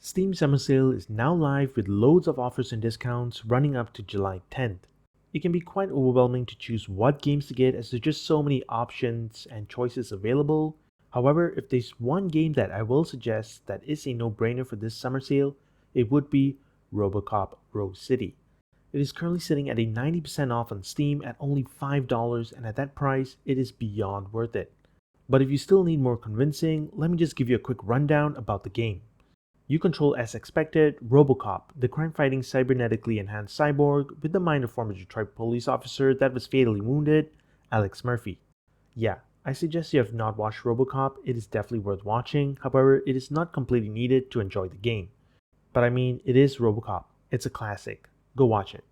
Steam Summer Sale is now live with loads of offers and discounts running up to July 10th. It can be quite overwhelming to choose what games to get as there's just so many options and choices available. However, if there's one game that I will suggest that is a no-brainer for this summer sale, it would be RoboCop Rogue City. It is currently sitting at a 90% off on Steam at only $5, and at that price, it is beyond worth it. But if you still need more convincing, let me just give you a quick rundown about the game. You control, as expected, RoboCop, the crime-fighting cybernetically enhanced cyborg with the mind of former Detroit police officer that was fatally wounded, Alex Murphy. Yeah, I suggest you have not watched RoboCop, it is definitely worth watching, however, it is not completely needed to enjoy the game. But I mean, it is RoboCop, it's a classic. Go watch it.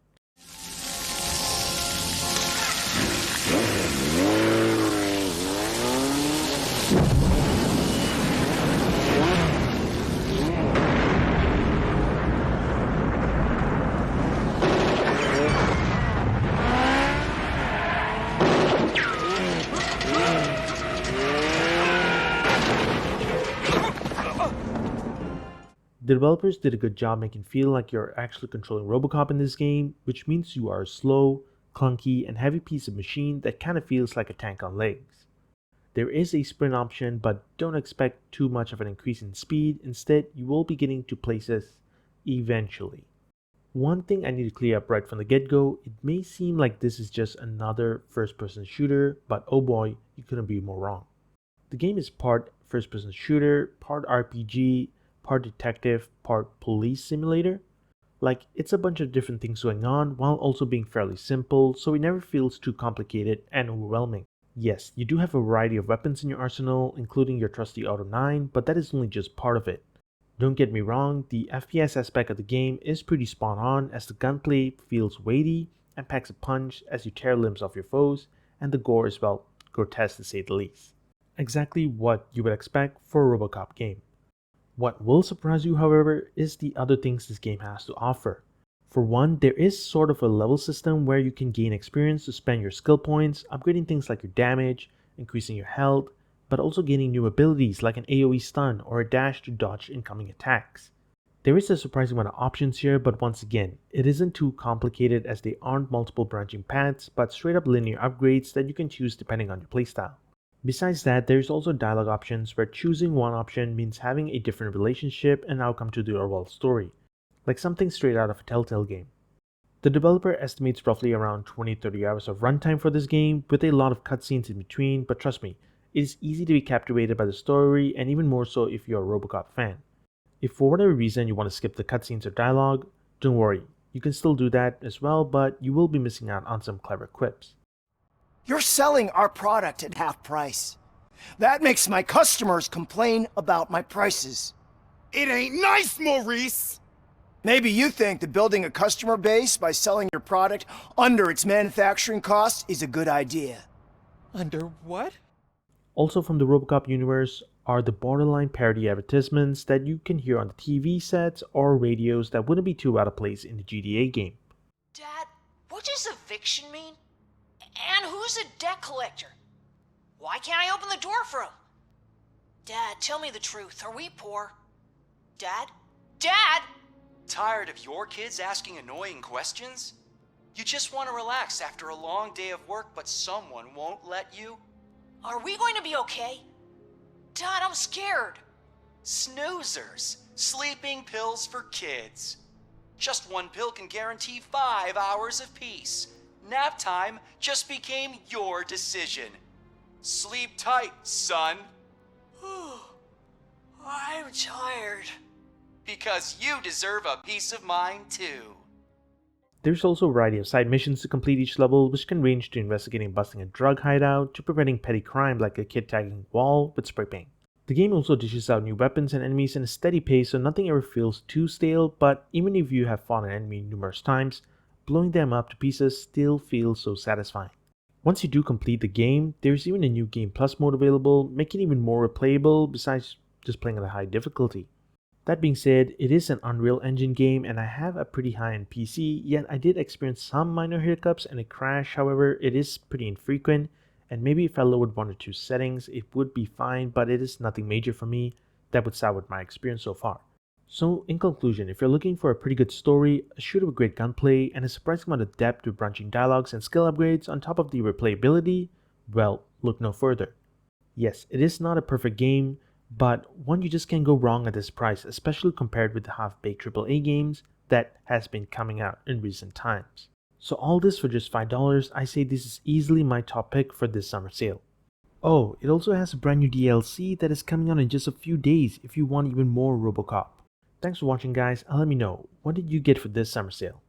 The developers did a good job making it feel like you're actually controlling RoboCop in this game, which means you are a slow, clunky, and heavy piece of machine that kinda feels like a tank on legs. There is a sprint option, but don't expect too much of an increase in speed, instead you will be getting to places eventually. One thing I need to clear up right from the get-go, it may seem like this is just another first-person shooter, but oh boy, you couldn't be more wrong. The game is part first-person shooter, part RPG, part detective, part police simulator. Like, it's a bunch of different things going on while also being fairly simple, so it never feels too complicated and overwhelming. Yes, you do have a variety of weapons in your arsenal, including your trusty Auto 9, but that is only just part of it. Don't get me wrong, the FPS aspect of the game is pretty spot on as the gunplay feels weighty and packs a punch as you tear limbs off your foes, and the gore is, well, grotesque to say the least. Exactly what you would expect for a RoboCop game. What will surprise you, however, is the other things this game has to offer. For one, there is sort of a level system where you can gain experience to spend your skill points, upgrading things like your damage, increasing your health, but also gaining new abilities like an AoE stun or a dash to dodge incoming attacks. There is a surprising amount of options here, but once again, it isn't too complicated as they aren't multiple branching paths, but straight up linear upgrades that you can choose depending on your playstyle. Besides that, there is also dialogue options where choosing one option means having a different relationship and outcome to the overall story, like something straight out of a Telltale game. The developer estimates roughly around 20-30 hours of runtime for this game, with a lot of cutscenes in between, but trust me, it is easy to be captivated by the story, and even more so if you're a RoboCop fan. If for whatever reason you want to skip the cutscenes or dialogue, don't worry, you can still do that as well, but you will be missing out on some clever quips. You're selling our product at half price. That makes my customers complain about my prices. It ain't nice, Maurice! Maybe you think that building a customer base by selling your product under its manufacturing cost is a good idea. Under what? Also from the RoboCop universe are the borderline parody advertisements that you can hear on the TV sets or radios that wouldn't be too out of place in the GTA game. Dad, what does eviction mean? And who's a debt collector? Why can't I open the door for him? Dad, tell me the truth. Are we poor? Dad? Dad! Tired of your kids asking annoying questions? You just want to relax after a long day of work, but someone won't let you? Are we going to be okay? Dad, I'm scared. Snoozers. Sleeping pills for kids. Just one pill can guarantee 5 hours of peace. Nap time just became your decision. Sleep tight, son. I'm tired. Because you deserve a peace of mind too. There's also a variety of side missions to complete each level, which can range to investigating and busting a drug hideout to preventing petty crime like a kid tagging a wall with spray paint. The game also dishes out new weapons and enemies in a steady pace so nothing ever feels too stale, but even if you have fought an enemy numerous times, blowing them up to pieces still feels so satisfying. Once you do complete the game, there's even a new Game Plus mode available, making it even more replayable besides just playing at a high difficulty. That being said, it is an Unreal Engine game and I have a pretty high-end PC, yet I did experience some minor hiccups and a crash. However, it is pretty infrequent, and maybe if I lowered one or two settings it would be fine, but it is nothing major for me that would sour my experience so far. So, in conclusion, if you're looking for a pretty good story, a shooter with great gunplay, and a surprising amount of depth with branching dialogues and skill upgrades on top of the replayability, well, look no further. Yes, it is not a perfect game, but one you just can't go wrong at this price, especially compared with the half-baked AAA games that has been coming out in recent times. So all this for just $5, I say this is easily my top pick for this summer sale. Oh, it also has a brand new DLC that is coming out in just a few days if you want even more RoboCop. Thanks for watching guys, and let me know, what did you get for this summer sale?